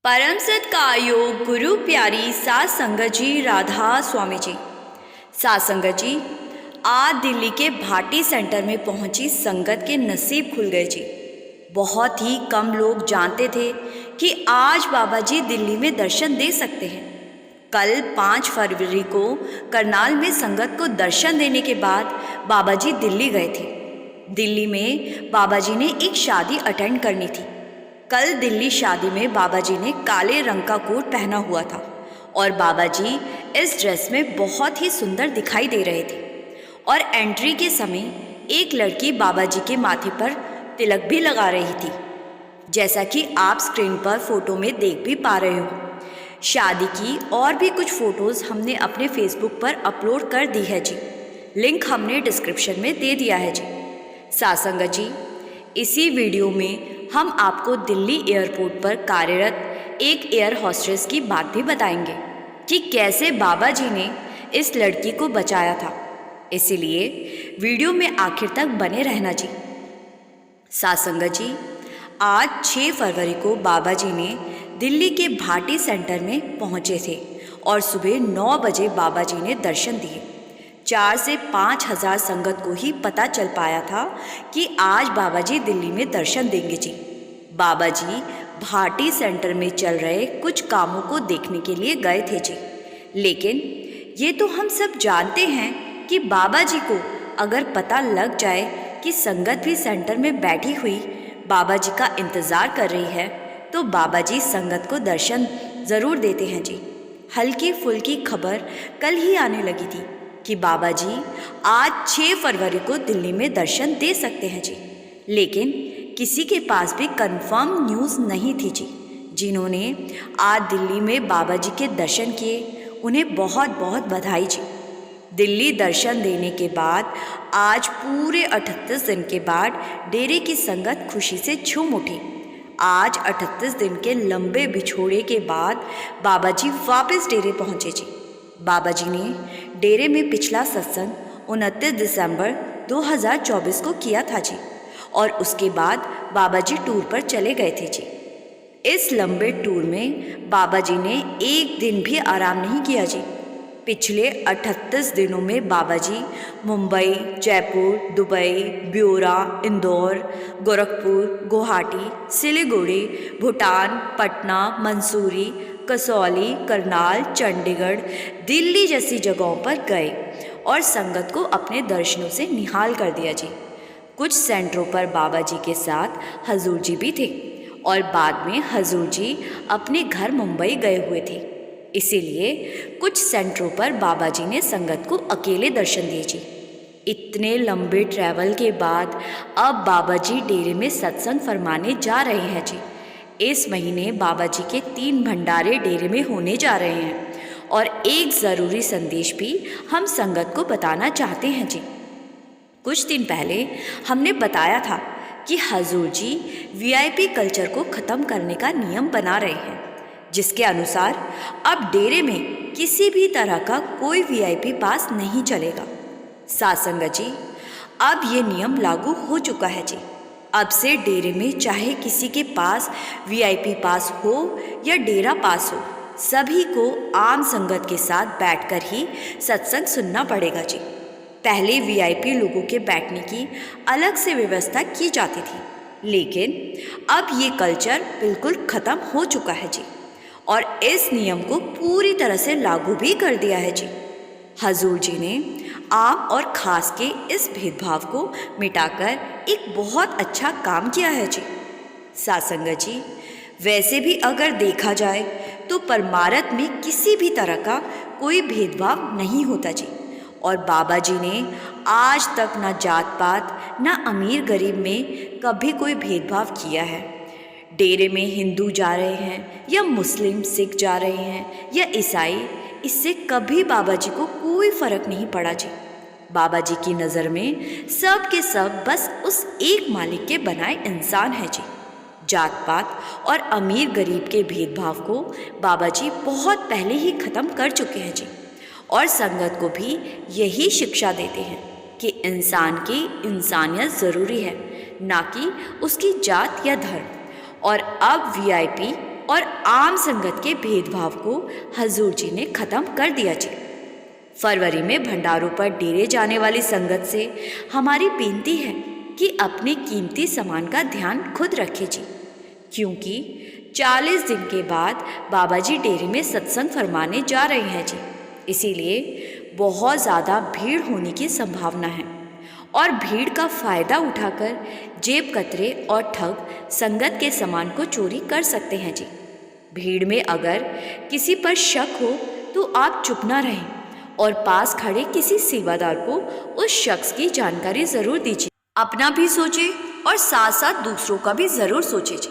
परम सत्कायोग गुरु प्यारी सात संगत जी राधा स्वामी जी। सात संगत जी, आज दिल्ली के भाटी सेंटर में पहुंची संगत के नसीब खुल गए जी। बहुत ही कम लोग जानते थे कि आज बाबा जी दिल्ली में दर्शन दे सकते हैं। कल 5 फरवरी को करनाल में संगत को दर्शन देने के बाद बाबा जी दिल्ली गए थे। दिल्ली में बाबा जी ने एक शादी अटेंड करनी थी। कल दिल्ली शादी में बाबा जी ने काले रंग का कोट पहना हुआ था और बाबा जी इस ड्रेस में बहुत ही सुंदर दिखाई दे रहे थे। और एंट्री के समय एक लड़की बाबा जी के माथे पर तिलक भी लगा रही थी, जैसा कि आप स्क्रीन पर फोटो में देख भी पा रहे हो। शादी की और भी कुछ फोटोज़ हमने अपने फेसबुक पर अपलोड कर दी है जी। लिंक हमने डिस्क्रिप्शन में दे दिया है जी। सात संगत जी, इसी वीडियो में हम आपको दिल्ली एयरपोर्ट पर कार्यरत एक एयर होस्टेस की बात भी बताएंगे कि कैसे बाबा जी ने इस लड़की को बचाया था। इसीलिए वीडियो में आखिर तक बने रहना जी। सात संगत जी, आज 6 फरवरी को बाबा जी ने दिल्ली के भाटी सेंटर में पहुंचे थे और सुबह 9 बजे बाबा जी ने दर्शन दिए। 4 से 5 हज़ार संगत को ही पता चल पाया था कि आज बाबा जी दिल्ली में दर्शन देंगे जी। बाबा जी भाटी सेंटर में चल रहे कुछ कामों को देखने के लिए गए थे जी। लेकिन ये तो हम सब जानते हैं कि बाबा जी को अगर पता लग जाए कि संगत भी सेंटर में बैठी हुई बाबा जी का इंतज़ार कर रही है, तो बाबा जी संगत को दर्शन ज़रूर देते हैं जी। हल्की फुल्की खबर कल ही आने लगी थी कि बाबा जी आज 6 फरवरी को दिल्ली में दर्शन दे सकते हैं जी। लेकिन किसी के पास भी कंफर्म न्यूज़ नहीं थी जी। जिन्होंने आज दिल्ली में बाबा जी के दर्शन किए, उन्हें बहुत बहुत बधाई जी। दिल्ली दर्शन देने के बाद आज पूरे 38 दिन के बाद डेरे की संगत खुशी से झूम उठी। आज 38 दिन के लंबे बिछोड़े के बाद बाबा जी वापस डेरे पहुँचे जी। बाबा जी ने डेरे में पिछला सत्संग 29 दिसंबर 2024 को किया था जी, और उसके बाद बाबा जी टूर पर चले गए थे जी। इस लंबे टूर में बाबा जी ने एक दिन भी आराम नहीं किया जी। पिछले 38 दिनों में बाबा जी मुंबई, जयपुर, दुबई, ब्योरा, इंदौर, गोरखपुर, गुवाहाटी, सिलीगुड़ी, भूटान, पटना, मंसूरी, कसौली, करनाल, चंडीगढ़, दिल्ली जैसी जगहों पर गए और संगत को अपने दर्शनों से निहाल कर दिया जी। कुछ सेंटरों पर बाबा जी के साथ हजूर जी भी थे और बाद में हजूर जी अपने घर मुंबई गए हुए थे। इसीलिए कुछ सेंटरों पर बाबा जी ने संगत को अकेले दर्शन दिए जी। इतने लंबे ट्रैवल के बाद अब बाबा जी डेरे में सत्संग फरमाने जा रहे हैं जी। इस महीने बाबा जी के 3 भंडारे डेरे में होने जा रहे हैं और एक ज़रूरी संदेश भी हम संगत को बताना चाहते हैं जी। कुछ दिन पहले हमने बताया था कि हजूर जी वीआईपी कल्चर को ख़त्म करने का नियम बना रहे हैं, जिसके अनुसार अब डेरे में किसी भी तरह का कोई वीआईपी पास नहीं चलेगा। सात संगत जी, अब ये नियम लागू हो चुका है जी। अब से डेरे में चाहे किसी के पास वीआईपी पास हो या डेरा पास हो, सभी को आम संगत के साथ बैठकर ही सत्संग सुनना पड़ेगा जी। पहले वीआईपी लोगों के बैठने की अलग से व्यवस्था की जाती थी, लेकिन अब ये कल्चर बिल्कुल ख़त्म हो चुका है जी और इस नियम को पूरी तरह से लागू भी कर दिया है जी। हजूर जी ने आम और ख़ास के इस भेदभाव को मिटाकर एक बहुत अच्छा काम किया है जी। सात संगत जी, वैसे भी अगर देखा जाए तो परमार्थ में किसी भी तरह का कोई भेदभाव नहीं होता जी। और बाबा जी ने आज तक ना जात पात ना अमीर गरीब में कभी कोई भेदभाव किया है। डेरे में हिंदू जा रहे हैं या मुस्लिम सिख जा रहे हैं या ईसाई, इससे कभी बाबा जी को कोई फ़र्क नहीं पड़ा जी। बाबा जी की नज़र में सब के सब बस उस एक मालिक के बनाए इंसान है जी। जात पात और अमीर गरीब के भेदभाव को बाबा जी बहुत पहले ही ख़त्म कर चुके हैं जी, और संगत को भी यही शिक्षा देते हैं कि इंसान की इंसानियत ज़रूरी है, ना कि उसकी जात या धर्म। और अब वीआईपी और आम संगत के भेदभाव को हजूर जी ने ख़त्म कर दिया जी। फरवरी में भंडारों पर डेरे जाने वाली संगत से हमारी बेनती है कि अपने कीमती सामान का ध्यान खुद रखें जी, क्योंकि 40 दिन के बाद बाबा जी डेरे में सत्संग फरमाने जा रहे हैं जी। इसीलिए बहुत ज़्यादा भीड़ होने की संभावना है और भीड़ का फ़ायदा उठाकर जेब कतरे और ठग संगत के सामान को चोरी कर सकते हैं जी। भीड़ में अगर किसी पर शक हो तो आप चुप ना रहें और पास खड़े किसी सेवादार को उस शख्स की जानकारी ज़रूर दीजिए। अपना भी सोचें और साथ साथ दूसरों का भी ज़रूर सोचें जी।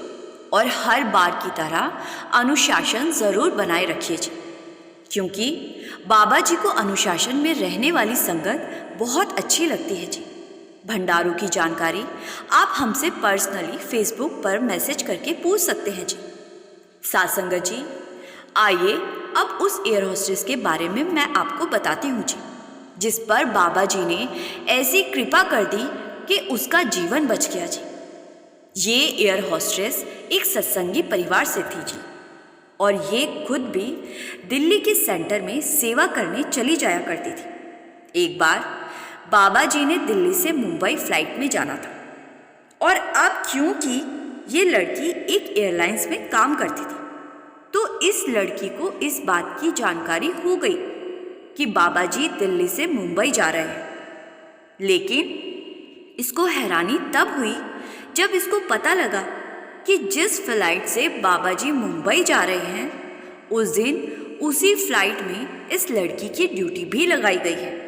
और हर बार की तरह अनुशासन ज़रूर बनाए रखिए जी, क्योंकि बाबा जी को अनुशासन में रहने वाली संगत बहुत अच्छी लगती है जी। भंडारों की जानकारी आप हमसे पर्सनली फेसबुक पर मैसेज करके पूछ सकते हैं जी। साथ संगत जी, आइए अब उस एयर होस्टेस के बारे में मैं आपको बताती हूँ जी, जिस पर बाबा जी ने ऐसी कृपा कर दी कि उसका जीवन बच गया जी। ये एयर होस्टेस एक सत्संगी परिवार से थी जी, और ये खुद भी दिल्ली के सेंटर में सेवा करने चली जाया करती थी। एक बार बाबा जी ने दिल्ली से मुंबई फ्लाइट में जाना था, और अब क्योंकि ये लड़की एक एयरलाइंस में काम करती थी, तो इस लड़की को इस बात की जानकारी हो गई कि बाबा जी दिल्ली से मुंबई जा रहे हैं। लेकिन इसको हैरानी तब हुई जब इसको पता लगा कि जिस फ्लाइट से बाबा जी मुंबई जा रहे हैं उस दिन उसी फ्लाइट में इस लड़की की ड्यूटी भी लगाई गई है।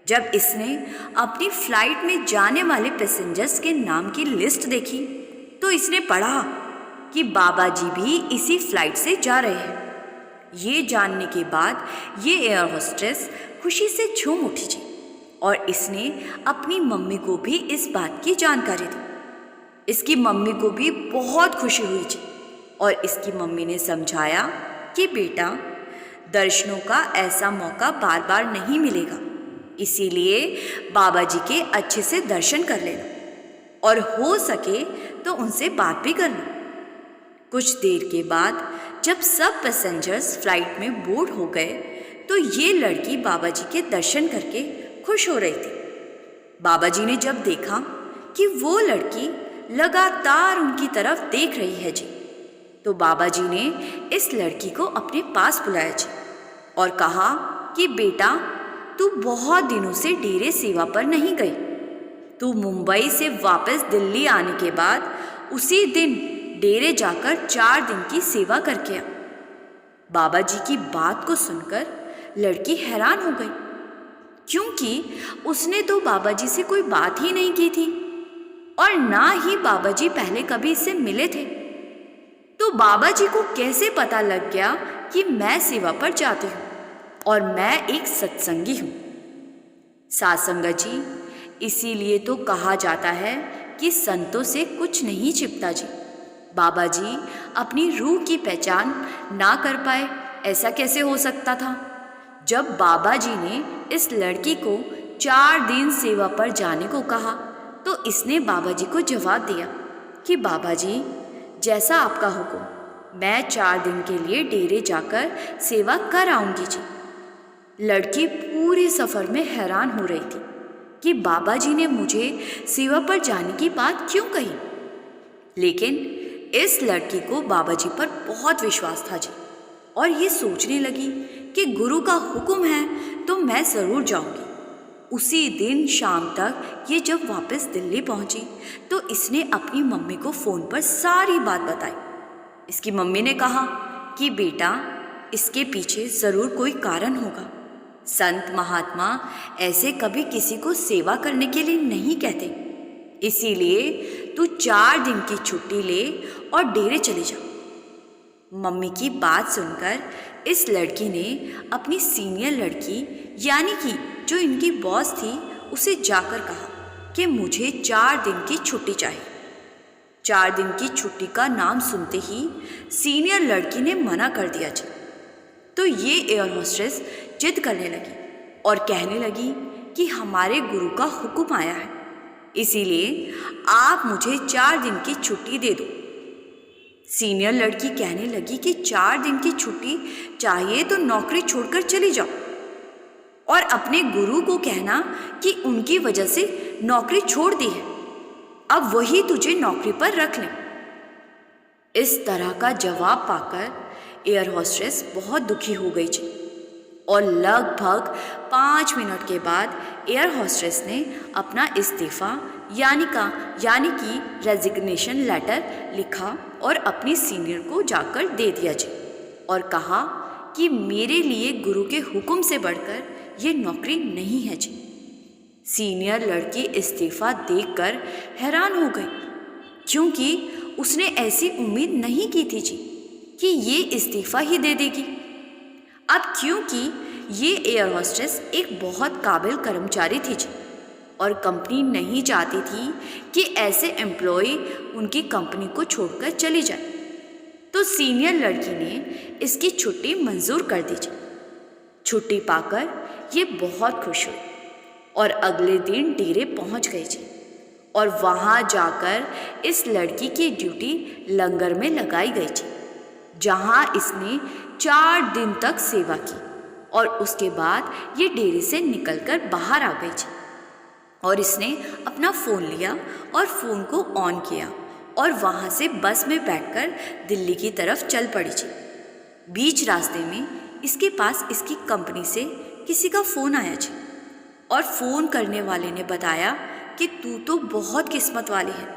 जब इसने अपनी फ्लाइट में जाने वाले पैसेंजर्स के नाम की लिस्ट देखी तो इसने पढ़ा कि बाबा जी भी इसी फ्लाइट से जा रहे हैं। ये जानने के बाद ये एयर होस्टेस खुशी से झूम उठी जी, और इसने अपनी मम्मी को भी इस बात की जानकारी दी। इसकी मम्मी को भी बहुत खुशी हुई जी, और इसकी मम्मी ने समझाया कि बेटा, दर्शनों का ऐसा मौका बार बार नहीं मिलेगा, इसीलिए बाबा जी के अच्छे से दर्शन कर लेना और हो सके तो उनसे बात भी करना। कुछ देर के बाद जब सब पैसेंजर्स फ्लाइट में बोर्ड हो गए तो ये लड़की बाबा जी के दर्शन करके खुश हो रही थी। बाबा जी ने जब देखा कि वो लड़की लगातार उनकी तरफ देख रही है जी, तो बाबा जी ने इस लड़की को अपने पास बुलाया जी और कहा कि बेटा, तू बहुत दिनों से डेरे सेवा पर नहीं गई। तू मुंबई से वापस दिल्ली आने के बाद उसी दिन डेरे जाकर 4 दिन की सेवा करके आ। बाबा जी की बात को सुनकर लड़की हैरान हो गई, क्योंकि उसने तो बाबा जी से कोई बात ही नहीं की थी और ना ही बाबा जी पहले कभी इससे मिले थे। तो बाबा जी को कैसे पता लग गया कि मैं सेवा पर जाती हूँ और मैं एक सत्संगी हूँ। साथ संगत जी, इसीलिए तो कहा जाता है कि संतों से कुछ नहीं छिपता जी। बाबा जी अपनी रूह की पहचान ना कर पाए, ऐसा कैसे हो सकता था? जब बाबा जी ने इस लड़की को 4 दिन सेवा पर जाने को कहा तो इसने बाबा जी को जवाब दिया कि बाबा जी, जैसा आपका हुक्म, मैं 4 दिन के लिए डेरे जाकर सेवा कर आऊँगी जी। लड़की पूरे सफ़र में हैरान हो रही थी कि बाबा जी ने मुझे सेवा पर जाने की बात क्यों कही। लेकिन इस लड़की को बाबा जी पर बहुत विश्वास था जी, और ये सोचने लगी कि गुरु का हुक्म है तो मैं ज़रूर जाऊंगी। उसी दिन शाम तक ये जब वापस दिल्ली पहुंची तो इसने अपनी मम्मी को फ़ोन पर सारी बात बताई। इसकी मम्मी ने कहा कि बेटा, इसके पीछे ज़रूर कोई कारण होगा। संत महात्मा ऐसे कभी किसी को सेवा करने के लिए नहीं कहते, इसीलिए तू 4 दिन की छुट्टी ले और डेरे चले जा। मम्मी की बात सुनकर इस लड़की ने अपनी सीनियर लड़की यानी कि जो इनकी बॉस थी उसे जाकर कहा कि मुझे 4 दिन की छुट्टी चाहिए। 4 दिन की छुट्टी का नाम सुनते ही सीनियर लड़की ने मना कर दिया जी। तो ये एयर होस्टेस जिद करने लगी और कहने लगी कि हमारे गुरु का हुक्म आया है, इसीलिए आप मुझे 4 दिन की छुट्टी दे दो। सीनियर लड़की कहने लगी कि 4 दिन की छुट्टी चाहिए तो नौकरी छोड़कर चली जाओ और अपने गुरु को कहना कि उनकी वजह से नौकरी छोड़ दी है, अब वही तुझे नौकरी पर रख लें। इस तरह का जवाब पाकर एयर होस्टेस बहुत दुखी हो गई थी और लगभग 5 मिनट के बाद एयर होस्टेस ने अपना इस्तीफ़ा यानी कि रेजिग्नेशन लेटर लिखा और अपनी सीनियर को जाकर दे दिया जी और कहा कि मेरे लिए गुरु के हुक्म से बढ़कर ये नौकरी नहीं है जी। सीनियर लड़की इस्तीफ़ा देखकर हैरान हो गई क्योंकि उसने ऐसी उम्मीद नहीं की थी जी कि ये इस्तीफ़ा ही दे देगी। अब क्योंकि ये एयर होस्टेस एक बहुत काबिल कर्मचारी थी जी और कंपनी नहीं चाहती थी कि ऐसे एम्प्लॉय उनकी कंपनी को छोड़कर चली जाए, तो सीनियर लड़की ने इसकी छुट्टी मंजूर कर दी जी। छुट्टी पाकर ये बहुत खुश हुई और अगले दिन डेरे पहुंच गई जी और वहां जाकर इस लड़की की ड्यूटी लंगर में लगाई गई थी, जहां इसने 4 दिन तक सेवा की और उसके बाद ये डेरे से निकलकर बाहर आ गई थी और इसने अपना फ़ोन लिया और फ़ोन को ऑन किया और वहाँ से बस में बैठकर दिल्ली की तरफ चल पड़ी थी। बीच रास्ते में इसके पास इसकी कंपनी से किसी का फ़ोन आया जी और फ़ोन करने वाले ने बताया कि तू तो बहुत किस्मत वाली है।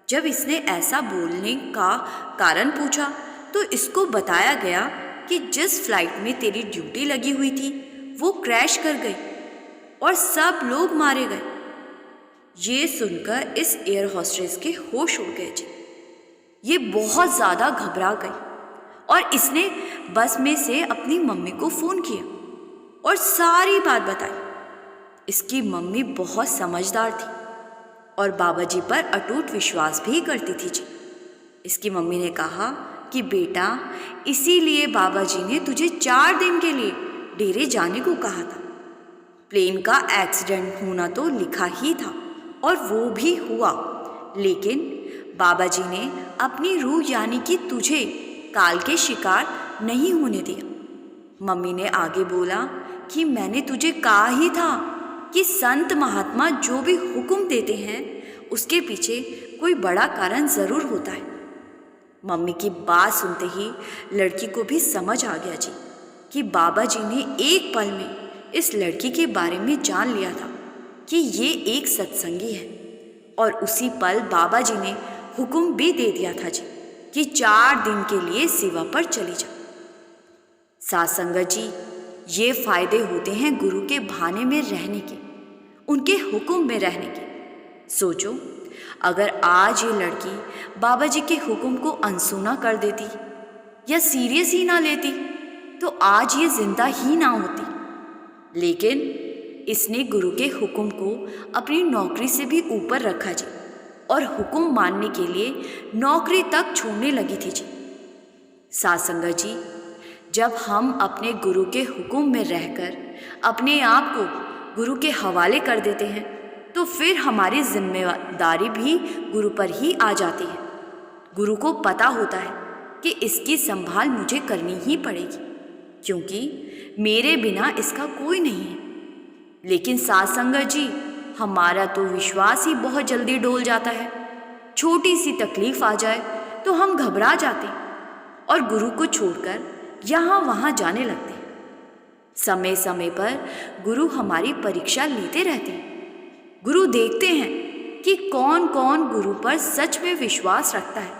जब इसने ऐसा बोलने का कारण पूछा तो इसको बताया गया कि जिस फ्लाइट में तेरी ड्यूटी लगी हुई थी वो क्रैश कर गई और सब लोग मारे गए। ये सुनकर इस एयर होस्टेस के होश उड़ गए जी। ये बहुत ज़्यादा घबरा गई और इसने बस में से अपनी मम्मी को फ़ोन किया और सारी बात बताई। इसकी मम्मी बहुत समझदार थी और बाबा जी पर अटूट विश्वास भी करती थी जी। इसकी मम्मी ने कहा कि बेटा, इसीलिए बाबा जी ने तुझे 4 दिन के लिए डेरे जाने को कहा था। प्लेन का एक्सीडेंट होना तो लिखा ही था और वो भी हुआ, लेकिन बाबा जी ने अपनी रूह यानी कि तुझे काल के शिकार नहीं होने दिया। मम्मी ने आगे बोला कि मैंने तुझे कहा ही था कि संत महात्मा जो भी हुक्म देते हैं उसके पीछे कोई बड़ा कारण ज़रूर होता है। मम्मी की बात सुनते ही लड़की को भी समझ आ गया जी कि बाबा जी ने एक पल में इस लड़की के बारे में जान लिया था कि ये एक सत्संगी है और उसी पल बाबा जी ने हुक्म भी दे दिया था जी कि 4 दिन के लिए सेवा पर चली जा। साथ संगत जी, ये फ़ायदे होते हैं गुरु के भाने में रहने के, उनके हुक्म में रहने के। सोचो, अगर आज ये लड़की बाबा जी के हुक्म को अनसुना कर देती या सीरियस ही ना लेती तो आज ये जिंदा ही ना होती, लेकिन इसने गुरु के हुक्म को अपनी नौकरी से भी ऊपर रखा जी और हुक्म मानने के लिए नौकरी तक छोड़ने लगी थी जी। साथ संगत जी, जब हम अपने गुरु के हुक्म में रहकर अपने आप को गुरु के हवाले कर देते हैं तो फिर हमारी जिम्मेदारी भी गुरु पर ही आ जाती है। गुरु को पता होता है कि इसकी संभाल मुझे करनी ही पड़ेगी क्योंकि मेरे बिना इसका कोई नहीं है। लेकिन साथ संगत जी, हमारा तो विश्वास ही बहुत जल्दी डोल जाता है। छोटी सी तकलीफ आ जाए तो हम घबरा जाते हैं और गुरु को छोड़कर यहाँ वहाँ जाने लगते हैं। समय समय पर गुरु हमारी परीक्षा लेते रहते हैं। गुरु देखते हैं कि कौन कौन गुरु पर सच में विश्वास रखता है।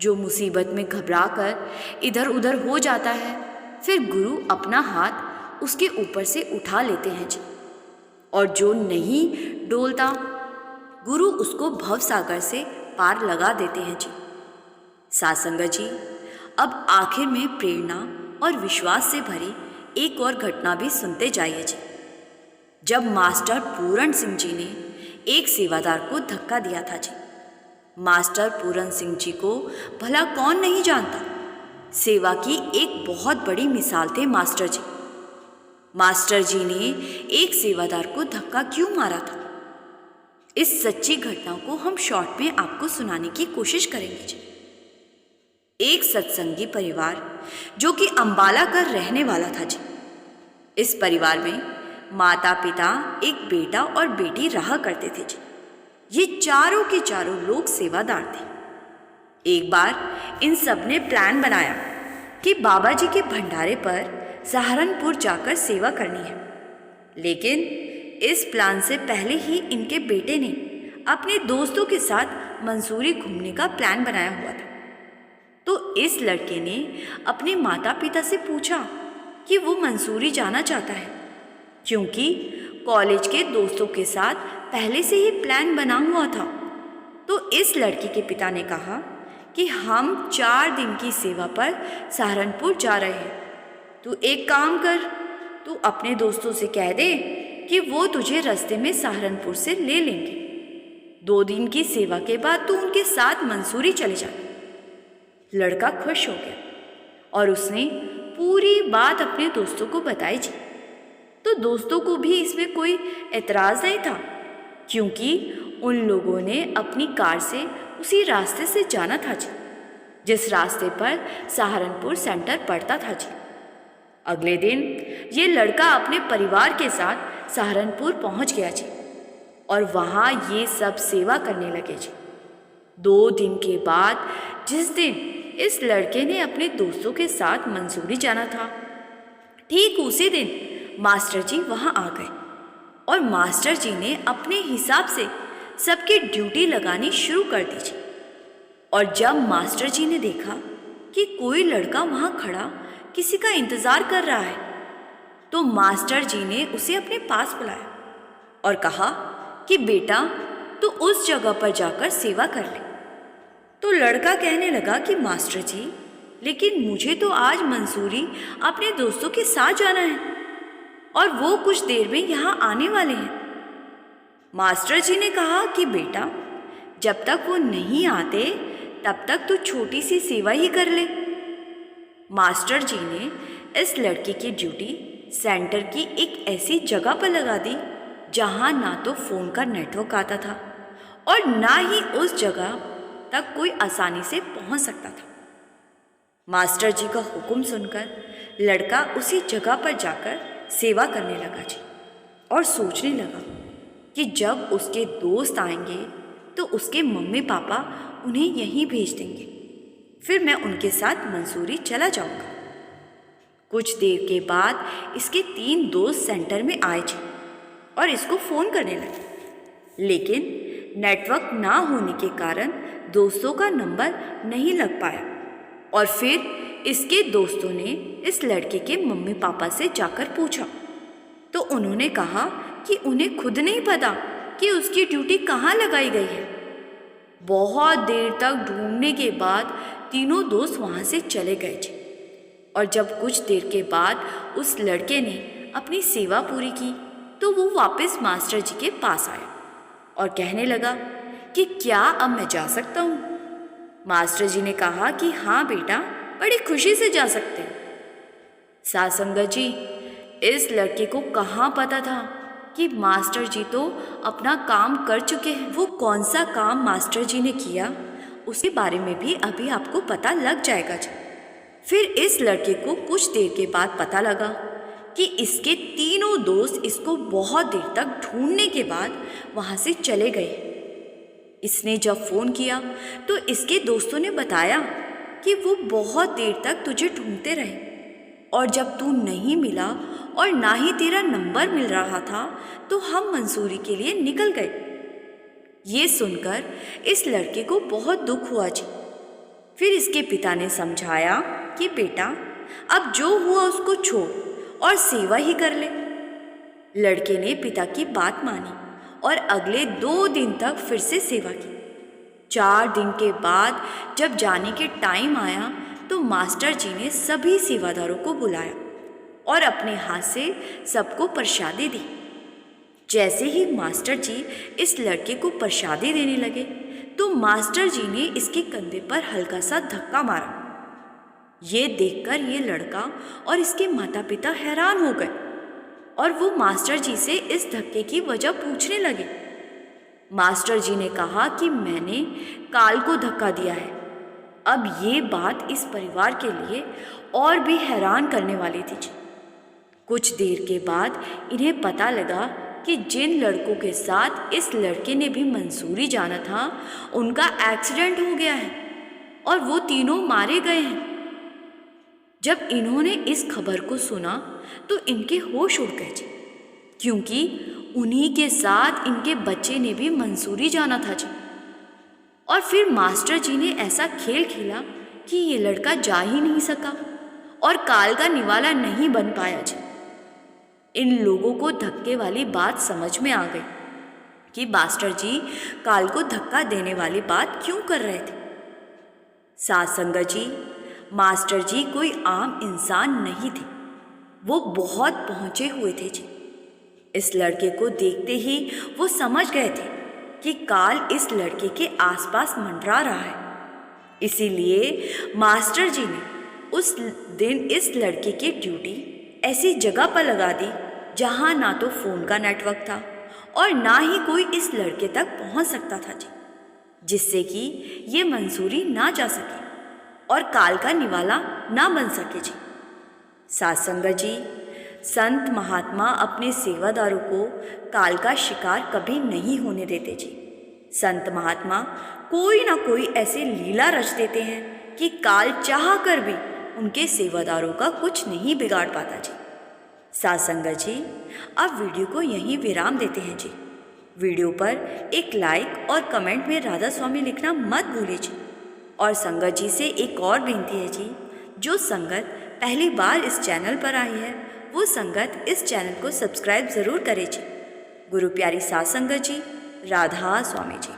जो मुसीबत में घबरा कर इधर उधर हो जाता है, फिर गुरु अपना हाथ उसके ऊपर से उठा लेते हैं जी, और जो नहीं डोलता गुरु उसको भवसागर से पार लगा देते हैं जी। साथ संगत जी, अब आखिर में प्रेरणा और विश्वास से भरी एक और घटना भी सुनते जाइए जी। जब मास्टर पूरण सिंह जी ने एक सेवादार को धक्का दिया था जी। मास्टर पूरण सिंह जी को भला कौन नहीं जानता। सेवा की एक बहुत बड़ी मिसाल थे मास्टर जी। मास्टर जी ने एक सेवादार को धक्का क्यों मारा था, इस सच्ची घटना को हम शॉर्ट में आपको सुनाने की कोशिश करेंगे जी। एक सत्संगी परिवार जो कि अंबाला का रहने वाला था जी। इस परिवार में माता पिता, एक बेटा और बेटी रहा करते थे जी। ये चारों के चारों लोग सेवादार थे। एक बार इन सब ने प्लान बनाया कि बाबा जी के भंडारे पर सहारनपुर जाकर सेवा करनी है। लेकिन इस प्लान से पहले ही इनके बेटे ने अपने दोस्तों के साथ मंसूरी घूमने का प्लान बनाया हुआ था। तो इस लड़के ने अपने माता पिता से पूछा कि वो मंसूरी जाना चाहता है, क्योंकि कॉलेज के दोस्तों के साथ पहले से ही प्लान बना हुआ था। तो इस लड़के के पिता ने कहा कि हम 4 दिन की सेवा पर सहारनपुर जा रहे हैं, तू एक काम कर, तू अपने दोस्तों से कह दे कि वो तुझे रास्ते में सहारनपुर से ले लेंगे। 2 दिन की सेवा के बाद तू उनके साथ मंसूरी चले जा। लड़का खुश हो गया और उसने पूरी बात अपने दोस्तों को बताई जी। तो दोस्तों को भी इसमें कोई एतराज़ नहीं था, क्योंकि उन लोगों ने अपनी कार से उसी रास्ते से जाना था जी, जिस रास्ते पर सहारनपुर सेंटर पड़ता था जी। अगले दिन ये लड़का अपने परिवार के साथ सहारनपुर पहुंच गया जी और वहाँ ये सब सेवा करने लगे जी। 2 दिन के बाद जिस दिन इस लड़के ने अपने दोस्तों के साथ मंसूरी जाना था, ठीक उसी दिन मास्टर जी वहाँ आ गए और मास्टर जी ने अपने हिसाब से सबकी ड्यूटी लगानी शुरू कर दी जी। और जब मास्टर जी ने देखा कि कोई लड़का वहाँ खड़ा किसी का इंतज़ार कर रहा है, तो मास्टर जी ने उसे अपने पास बुलाया और कहा कि बेटा तू उस जगह पर जाकर सेवा कर ले। तो लड़का कहने लगा कि मास्टर जी, लेकिन मुझे तो आज मंसूरी अपने दोस्तों के साथ जाना है और वो कुछ देर में यहाँ आने वाले हैं। मास्टर जी ने कहा कि बेटा जब तक वो नहीं आते तब तक तू छोटी सी सेवा ही कर ले। मास्टर जी ने इस लड़के की ड्यूटी सेंटर की एक ऐसी जगह पर लगा दी जहाँ ना तो फ़ोन का नेटवर्क आता था और ना ही उस जगह तक कोई आसानी से पहुँच सकता था। मास्टर जी का हुक्म सुनकर लड़का उसी जगह पर जाकर सेवा करने लगा जी और सोचने लगा कि जब उसके दोस्त आएंगे तो उसके मम्मी पापा उन्हें यहीं भेज देंगे, फिर मैं उनके साथ मंसूरी चला जाऊंगा। कुछ देर के बाद इसके 3 दोस्त सेंटर में आए जी और इसको फ़ोन करने लगे, लेकिन नेटवर्क ना होने के कारण दोस्तों का नंबर नहीं लग पाया। और फिर इसके दोस्तों ने इस लड़के के मम्मी पापा से जाकर पूछा, तो उन्होंने कहा कि उन्हें खुद नहीं पता कि उसकी ड्यूटी कहाँ लगाई गई है। बहुत देर तक ढूंढने के बाद तीनों दोस्त वहाँ से चले गए जी। और जब कुछ देर के बाद उस लड़के ने अपनी सेवा पूरी की तो वो वापस मास्टर जी के पास आया और कहने लगा कि क्या अब मैं जा सकता हूँ। मास्टर जी ने कहा कि हाँ बेटा, बड़ी खुशी से जा सकते हैं। साध संगत जी, इस लड़के को कहाँ पता था कि मास्टर जी तो अपना काम कर चुके हैं। वो कौन सा काम मास्टर जी ने किया उसके बारे में भी अभी आपको पता लग जाएगा जी। फिर इस लड़के को कुछ देर के बाद पता लगा कि इसके तीनों दोस्त इसको बहुत देर तक ढूंढने के बाद वहाँ से चले गए। इसने जब फ़ोन किया तो इसके दोस्तों ने बताया कि वो बहुत देर तक तुझे ढूंढते रहे और जब तू नहीं मिला और ना ही तेरा नंबर मिल रहा था तो हम मंसूरी के लिए निकल गए। ये सुनकर इस लड़के को बहुत दुख हुआ जी। फिर इसके पिता ने समझाया कि बेटा अब जो हुआ उसको छोड़ और सेवा ही कर ले। लड़के ने पिता की बात मानी और अगले 2 दिन तक फिर से सेवा की। 4 दिन के बाद जब जाने के टाइम आया तो मास्टर जी ने सभी सेवादारों को बुलाया और अपने हाथ से सबको प्रसादी दी। जैसे ही मास्टर जी इस लड़के को प्रसादी देने लगे तो मास्टर जी ने इसके कंधे पर हल्का सा धक्का मारा। ये देखकर ये लड़का और इसके माता पिता हैरान हो गए और वो मास्टर जी से इस धक्के की वजह पूछने लगे। मास्टर जी ने कहा कि मैंने काल को धक्का दिया है अब ये बात इस परिवार के लिए और भी हैरान करने वाली थी जी। कुछ देर के बाद इन्हें पता लगा कि जिन लड़कों के साथ इस लड़के ने भी मंसूरी जाना था, उनका एक्सीडेंट हो गया है और वो तीनों मारे गए हैं। जब इन्होंने इस खबर को सुना तो इनके होश उड़ गए जी, क्योंकि उन्हीं के साथ इनके बच्चे ने भी मंसूरी जाना था जी। और फिर मास्टर जी ने ऐसा खेल खेला कि ये लड़का जा ही नहीं सका और काल का निवाला नहीं बन पाया जी। इन लोगों को धक्के वाली बात समझ में आ गई कि मास्टर जी काल को धक्का देने वाली बात क्यों कर रहे थे। साथ संगत जी, मास्टर जी कोई आम इंसान नहीं थे, वो बहुत पहुँचे हुए थे जी। इस लड़के को देखते ही वो समझ गए थे कि काल इस लड़के के आसपास मंडरा रहा है। इसीलिए मास्टर जी ने उस दिन इस लड़के की ड्यूटी ऐसी जगह पर लगा दी जहाँ ना तो फ़ोन का नेटवर्क था और ना ही कोई इस लड़के तक पहुँच सकता था जी, जिससे कि ये मंसूरी ना जा सके और काल का निवाला ना बन सके जी। साथ संगत जी, संत महात्मा अपने सेवादारों को काल का शिकार कभी नहीं होने देते जी। संत महात्मा कोई ना कोई ऐसी लीला रच देते हैं कि काल चाह कर भी उनके सेवादारों का कुछ नहीं बिगाड़ पाता जी। साथ संगत जी, अब वीडियो को यहीं विराम देते हैं जी। वीडियो पर एक लाइक और कमेंट में राधा स्वामी लिखना मत भूलिए जी। और संगत जी से एक और बेनती है जी, जो संगत पहली बार इस चैनल पर आई है वो संगत इस चैनल को सब्सक्राइब ज़रूर करें जी। गुरु प्यारी साथ संगत जी, राधा स्वामी जी।